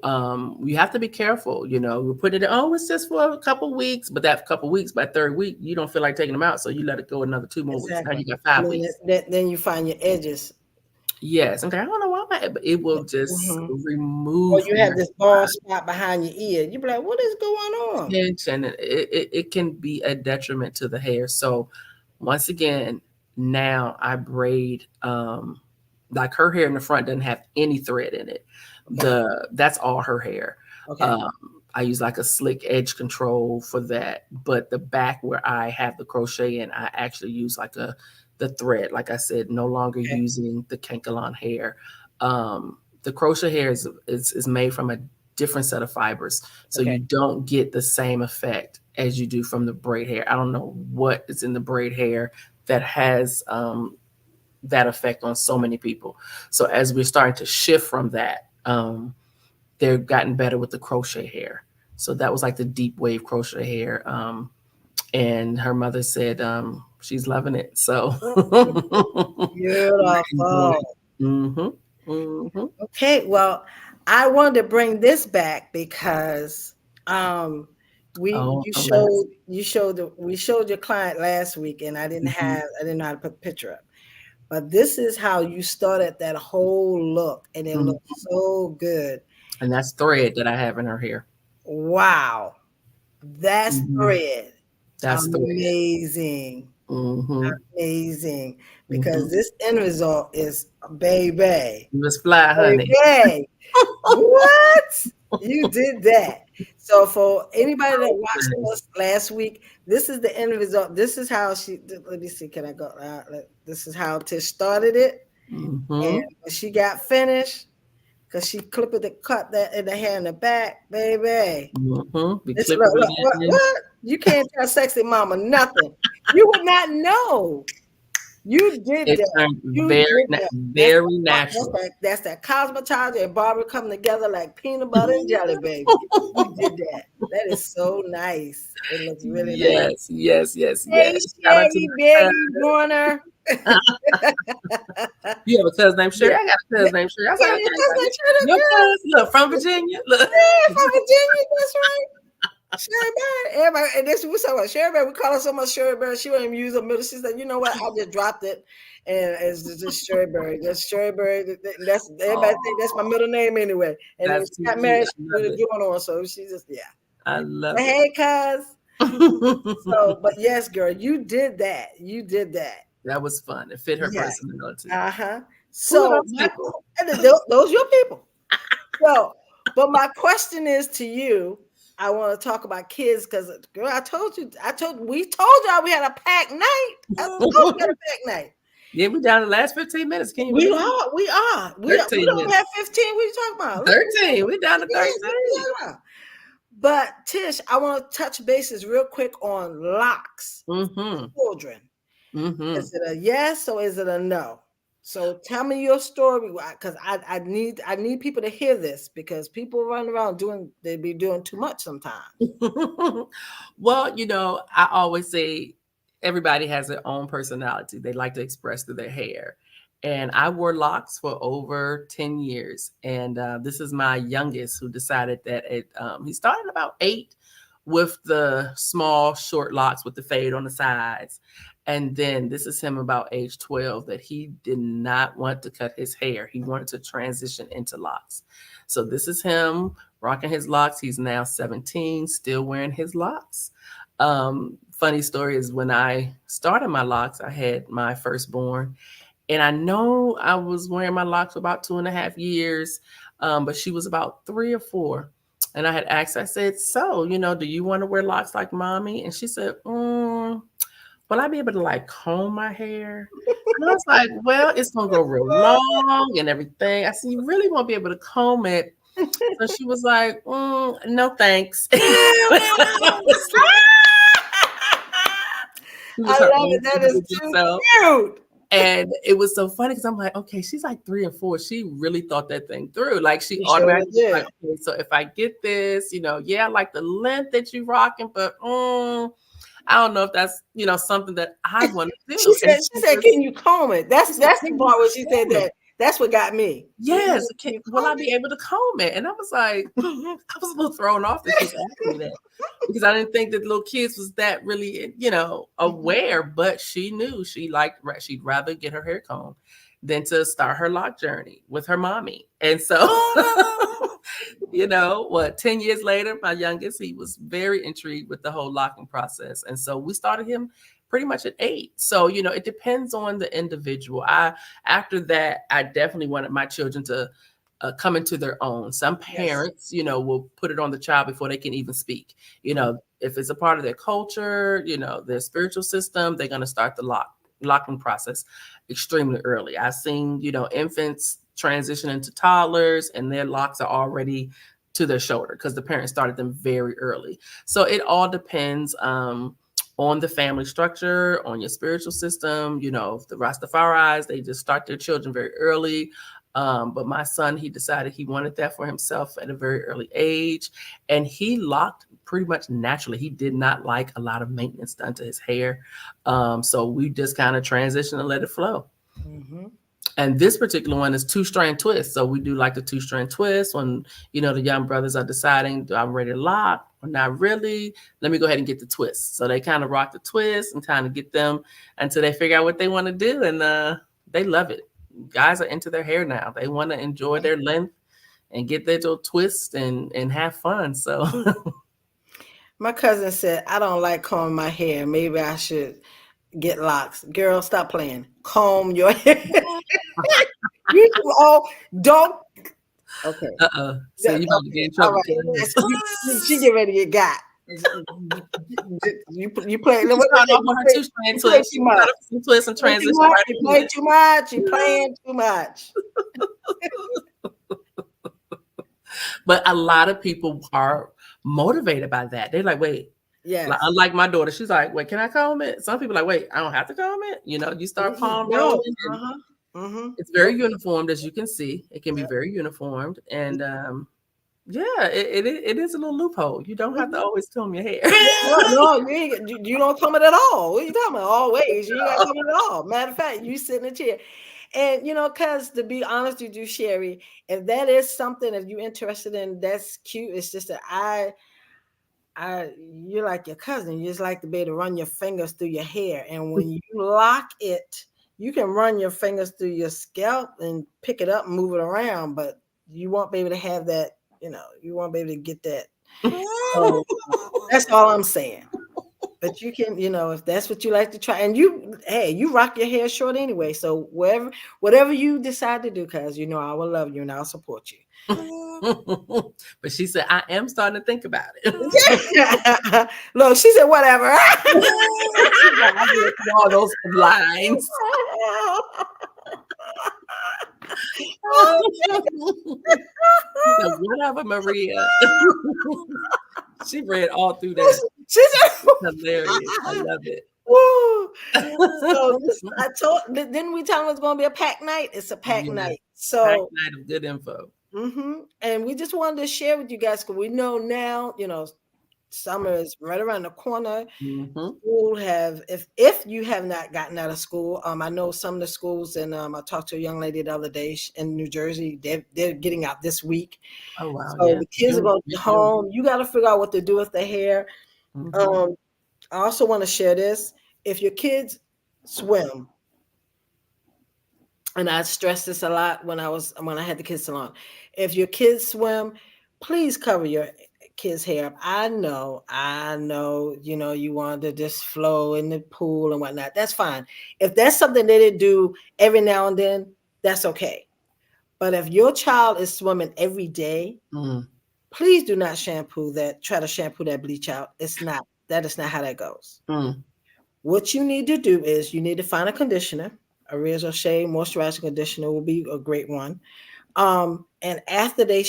you have to be careful. We put it in, oh, it's just for a couple weeks, but that couple weeks, by third week, you don't feel like taking them out, so you let it go another 2 more weeks. Now exactly. you got And 5 weeks. then you find your edges. Yes. Okay. I don't know why, but it will just Hmm. Or remove you have your this bald spot behind your ear. You be like, what is going on? attention. It can be a detriment to the hair. So once again, now I braid like her hair in the front doesn't have any thread in it. Okay. That's all her hair. Okay. Um, I use like a slick edge control for that, but the back where I have the crochet in, I actually use like the thread. Like I said, no longer Okay. using the cankalon hair. The crochet hair is made from a different set of fibers, so Okay. you don't get the same effect as you do from the braid hair. I don't know what is in the braid hair that has that effect on so many people. So as we're starting to shift from that, they've gotten better with the crochet hair. So that was like the deep wave crochet hair. And her mother said she's loving it. So we're enjoying Beautiful. it. Mm-hmm. Mm-hmm. Okay, well, I wanted to bring this back because We Oh, unless. we showed your client last week, and Mhm, I didn't know how to put the picture up. But this is how you started that whole look, and it mhm. looked so good. And that's thread that I have in her hair. Wow, that's Mhm. thread. That's thread. Amazing, Mhm, amazing. mhm. Because this end result is baby, You was fly, honey. baby. What? You did that. So for anybody that watched Goodness. us last week, this is the end result. This is how let me see, can I go? This is how Tish started it. And Mhm, when she got finished, because she clipped it, cut that in the hair in the back, baby. mhm. We This clip it in. what? You can't tell sexy mama nothing. You would not know. You did It that. turned You did that. very natural. That's that cosmetology and barber coming together like peanut butter and jelly, baby. You did that. That is so nice. It looks really nice. Yes, yes, yes, Hey, yes. Shout out to Sherry, my baby Warner. You have a cousin named Sherry? Yeah. I got a Yeah, cousin named Sherry. I was yeah, like, your okay, cousin Sherry, your girl. cousin, look, from Virginia. Look. Yeah, from Virginia. That's right. Sherry Bear. Everybody, and this we talking about Sherry Bear. We call her so much Sherry Bear. She won't even use her middle. She said, "You know what? I just dropped it, and it's just Sherry Bear. Just Sherry Bear. That's everybody think that's my Oh, middle name anyway." And when that's she too got cute. married, I she put love it it. going on. So she just I But love it. hey, cuz. So, but yes, girl, you did that. You did that. That was fun. It fit her Yeah. personality. Uh-huh. Who are So those people? those your people. So, but my question is to you. I want to talk about kids because, girl, we told y'all we had a packed night. I told you we had a packed night. Yeah, we down the last 15 minutes. Can you We believe it? are, we are. We 13 don't have minutes. 15. What are you talking about? Look, 13. We down to yeah, what are you 13. talking about? But Tish, I want to touch bases real quick on locks for Mm-hmm. children. Mm-hmm. Is it a yes or is it a no? So tell me your story because I need people to hear this because people run around they be doing too much sometimes. Well, I always say everybody has their own personality. They like to express through their hair. And I wore locks for over 10 years. And this is my youngest who decided that he started about 8 with the small, short locks with the fade on the sides. And then this is him about age 12 that he did not want to cut his hair. He wanted to transition into locks. So this is him rocking his locks. He's now 17, still wearing his locks. Funny story is when I started my locks, I had my firstborn, and I know I was wearing my locks for about 2.5 years, but she was about 3 or 4. And I had asked, I said, so, do you want to wear locks like mommy? And she said, will I be able to like comb my hair? And I was like, well, it's going to grow real long and everything. I said, you really won't be able to comb it. So she was like, no, thanks. She was I her love own it. That is individual too self. cute. And it was so funny because I'm like, okay, she's like 3 or 4. She really thought that thing through. Like she You surely automatically was like, did. okay, so if I get this, yeah, I like the length that you rocking, but I don't know if that's something that I want to do. And She said, can you comb it? she said, That's the can you part where she said comb it? that. That's what got me. Yes. Can you Will comb I be able to comb it? And I was like, I was a little thrown off that she's asking me that because I didn't think that little kids was that really, it? aware. But she knew she'd rather get her hair combed than to start her lock journey with her mommy. And so, 10 years later, my youngest, he was very intrigued with the whole locking process. And so we started him pretty much at 8. So, it depends on the individual. After that, I definitely wanted my children to come into their own. Some Yes. parents, will put it on the child before they can even speak. If it's a part of their culture, their spiritual system, they're going to start the locking process extremely early. I've seen, infants transition into toddlers and their locks are already to their shoulder because the parents started them very early. So it all depends on the family structure, on your spiritual system. The Rastafaris, they just start their children very early. But my son, he decided he wanted that for himself at a very early age. And he locked pretty much naturally. He did not like a lot of maintenance done to his hair. So we just kind of transitioned and let it flow. Mm-hmm. And this particular one is 2 strand twist. So we do like the 2 strand twist when, the young brothers are deciding, I'm ready to lock. or not really. Let me go ahead and get the twist. So they kind of rock the twist and kind of get them until they figure out what they want to do. And they love it. Guys are into their hair now. They want to enjoy their length and get their little twist and have fun. So My cousin said, I don't like combing my hair. Maybe I should get locks. Girl, stop playing. Comb your hair. You all don't. Okay. So you about to get in All trouble. right. She get ready to get got. You play. She's starting off with her two strand twist. She got some twist and transition. You play too much. You playing too much. But a lot of people are motivated by that. They're like, wait. Yeah. Like, unlike my daughter, she's like, wait, can I comb it? Some people are like, wait, I don't have to comb it. You know, you start palm rolling. It's very uniformed, as you can see. It can be very uniformed. And yeah, it is a little loophole. You don't have to always comb your hair. No, you don't comb it at all. What are you talking about? Always. You ain't got to comb it at all. Matter of fact, you sit in a chair. And, because to be honest with you, Sherry, if that is something, if you're interested in, that's cute. It's just that you're like your cousin. You just like to be able to run your fingers through your hair. And when you lock it, you can run your fingers through your scalp and pick it up and move it around, but you won't be able to have that, you won't be able to get that. So that's all I'm saying. But you can, if that's what you like to try, and you rock your hair short anyway. So whatever you decide to do, cuz I will love you and I'll support you. But she said, I am starting to think about it. Look, she said, whatever. All those lines. Whatever, Maria. She read all through that. She's hilarious. I love it. So didn't we tell them it's going to be a packed night? It's a packed night. So packed night of good info. And we just wanted to share with you guys because we know now, summer is right around the corner. School if you have not gotten out of school, I know some of the schools, and I talked to a young lady the other day in New Jersey. They're getting out this week. Oh wow! So the kids are going to be home. You got to figure out what to do with their hair. I also want to share this. If your kids swim, and I stressed this a lot when I had the kids salon. If your kids swim, please cover your kids' hair up. I know, you want to just flow in the pool and whatnot. That's fine. If that's something they didn't do every now and then, that's okay. But if your child is swimming every day, please do not try to shampoo that bleach out. That is not how that goes. What you need to do is you need to find a conditioner. A Razor Shea moisturizing conditioner will be a great one. And after they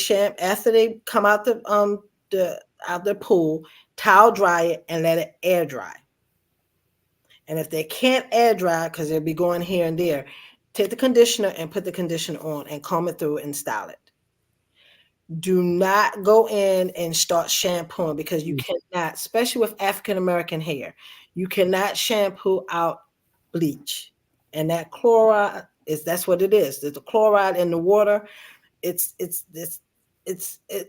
come out the pool, towel dry it and let it air dry. And if they can't air dry because they'll be going here and there, take the conditioner and put the conditioner on and comb it through and style it. Do not go in and start shampooing because you cannot, especially with African American hair, you cannot shampoo out bleach. And that chloride that's what it is. There's the chloride in the water. It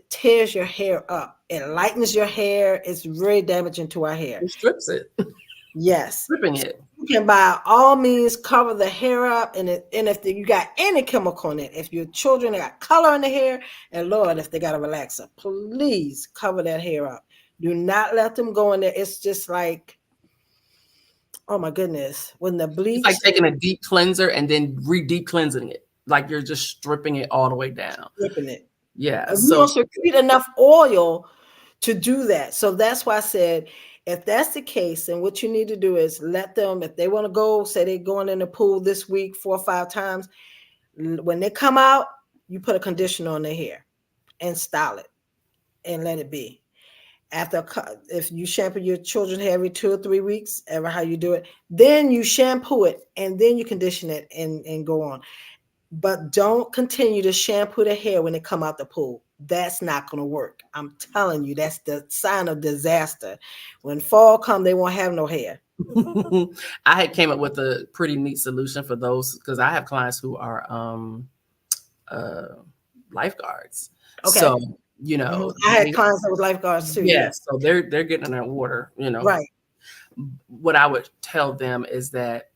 tears your hair up. It lightens your hair. It's very damaging to our hair. It strips it. Yes. Stripping it. You can by all means cover the hair up, and if you got any chemical in it, if your children got color in the hair, and Lord, if they got a relaxer, please cover that hair up. Do not let them go in there. It's just like, oh my goodness, when the bleach. It's like taking a deep cleanser and then deep cleansing it. Like you're just stripping it all the way down. Stripping it. Yeah. And we don't secrete enough oil to do that. So that's why I said, if that's the case, then what you need to do is let them, if they want to go, say they're going in the pool this week 4 or 5 times, when they come out, you put a conditioner on their hair and style it and let it be. If you shampoo your children's hair every 2 or 3 weeks, ever how you do it, then you shampoo it and then you condition it and go on. But don't continue to shampoo the hair when they come out the pool. That's not going to work. I'm telling you, that's the sign of disaster. When fall comes, they won't have no hair. I had came up with a pretty neat solution for those because I have clients who are lifeguards. Okay. So you know, I had clients that was lifeguards too. Yeah. yes, so they're getting in that water, you know. Right. What I would tell them is that,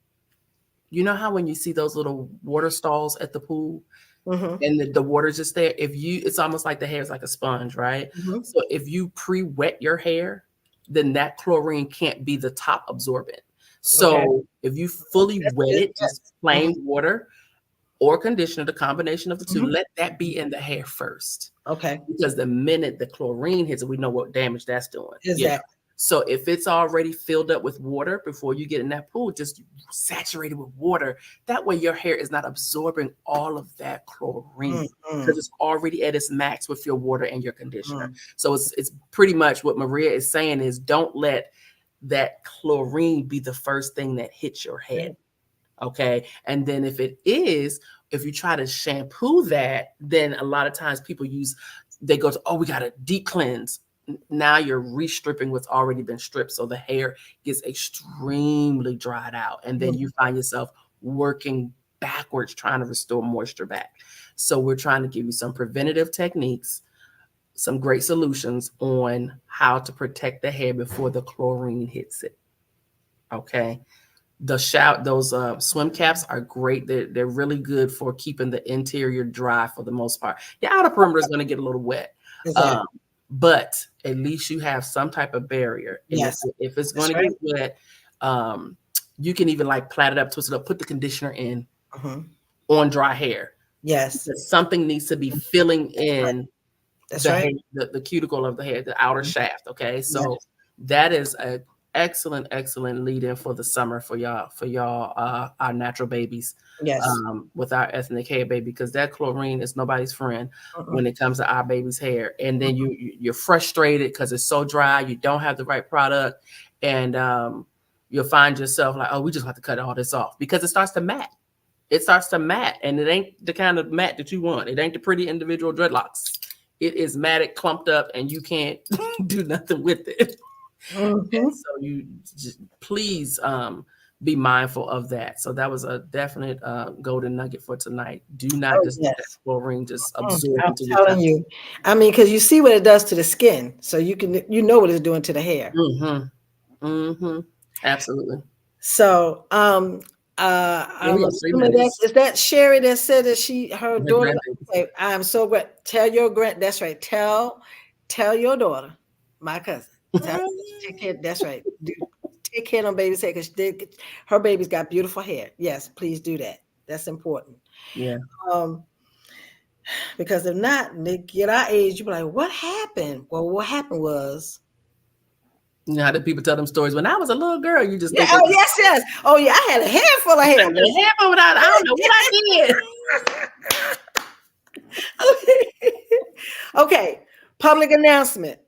you know how when you see those little water stalls at the pool and the water's just there, it's almost like the hair is like a sponge, right? So if you pre-wet your hair, then that chlorine can't be the top absorbent. Okay. So if you fully That's wet good. it, just Yes. plain water or conditioner, the combination of the two, let that be in the hair first. Okay. Because the minute the chlorine hits it, we know what damage that's doing. Exactly. So if it's already filled up with water before you get in that pool, just saturate it with water. That way your hair is not absorbing all of that chlorine because it's already at its max with your water and your conditioner. So it's pretty much what Maria is saying is don't let that chlorine be the first thing that hits your head. Okay. And then if you try to shampoo that, then a lot of times they go to, oh, we got to deep cleanse. Now you're restripping what's already been stripped. So the hair gets extremely dried out. And then you find yourself working backwards trying to restore moisture back. So we're trying to give you some preventative techniques, some great solutions on how to protect the hair before the chlorine hits it. Okay. Those swim caps are great. They're really good for keeping the interior dry for the most part. The outer perimeter is going to get a little wet. Exactly. But at least you have some type of barrier. And Yes. if it's going to get wet, you can even like plait it up, twist it up, put the conditioner in on dry hair. Yes. Because something needs to be filling in hair, the cuticle of the hair, the outer shaft. Okay. So that is a excellent lead in for the summer for y'all, our natural babies. Yes. With our ethnic hair baby, because that chlorine is nobody's friend when it comes to our baby's hair. And then you're frustrated because it's so dry, you don't have the right product, and you'll find yourself like, oh, we just have to cut all this off because it starts to mat. It starts to mat, and it ain't the kind of mat that you want. It ain't the pretty individual dreadlocks. It is matted, clumped up, and you can't do nothing with it. And so you just please be mindful of that. So that was a definite golden nugget for tonight. Do not just let that chlorine just absorb I'm into your telling you. I mean, because you see what it does to the skin, so you know what it's doing to the hair. Absolutely. So I'm assuming is that Sherry that said that her daughter. Okay, I'm so great. Tell your that's right. Tell your daughter, my cousin. Tell her take care. That's right. Take care of them baby's hair because her baby's got beautiful hair. Yes, please do that. That's important. Yeah. Because if not, they get our age, you be like, what happened? Well, what happened was. You know how the people tell them stories. When I was a little girl, you just think. Oh, yes. Oh, yeah, I had a handful of hair. I don't know what I did. Okay. Public announcement.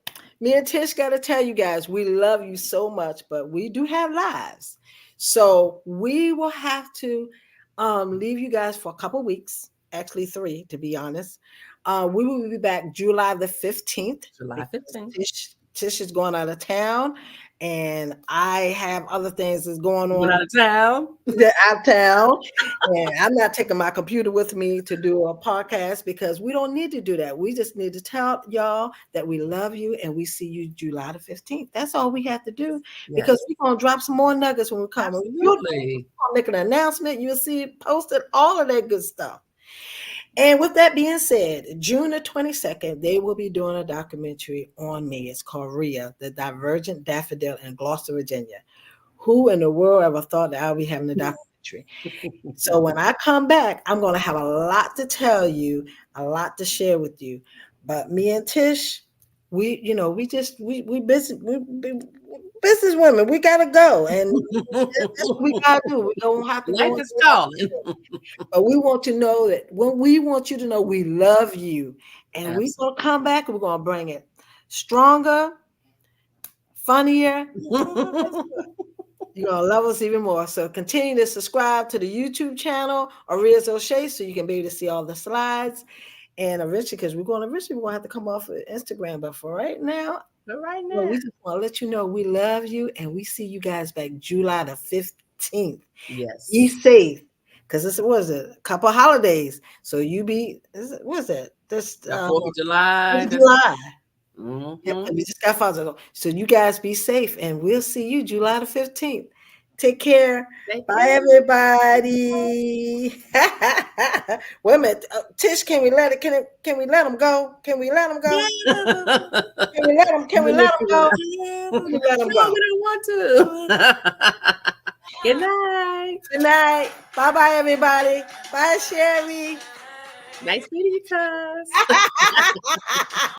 Me and Tish got to tell you guys, we love you so much, but we do have lives. So we will have to leave you guys for a couple weeks, actually 3, to be honest. We will be back July the 15th. July 15th. Tish is going out of town, and I have other things that's going on. Out of town. Out of town. And I'm not taking my computer with me to do a podcast because we don't need to do that. We just need to tell y'all that we love you and we see you July the 15th. That's all we have to do because we're going to drop some more nuggets when we come. You'll make an announcement. You'll see it posted, all of that good stuff. And with that being said, June the 22nd, they will be doing a documentary on me. It's called Oria, the Divergent Daffodil in Gloucester, Virginia. Who in the world ever thought that I'll be having a documentary? So when I come back, I'm going to have a lot to tell you, a lot to share with you. But me and Tish, we business women. We gotta go, and that's what we gotta do. We don't have to go. Life is calling. But we want to know that we want you to know we love you, and we're gonna come back and we're gonna bring it stronger, funnier. You're gonna love us even more. So continue to subscribe to the YouTube channel, Oria's O'Shea, so you can be able to see all the slides. And eventually, because we're gonna have to come off of Instagram. But for right now, we just want to let you know we love you, and we see you guys back July the 15th. Yes. Be safe. because this was a couple holidays. So you be what is it? This 4th of July. 4th of July. Yep, Mm-hmm. and we just got Father's Day. So you guys be safe, and we'll see you July the 15th. Take care. Bye, everybody. Wait a minute, Tish. Can we let it? Can we let them go? Can we let them go? Can we let them? Can we let them go? Can we let them No, go? we don't want to. Good night. Good night. Bye, bye, everybody. Bye, Sherry. Nice meeting you, cuz.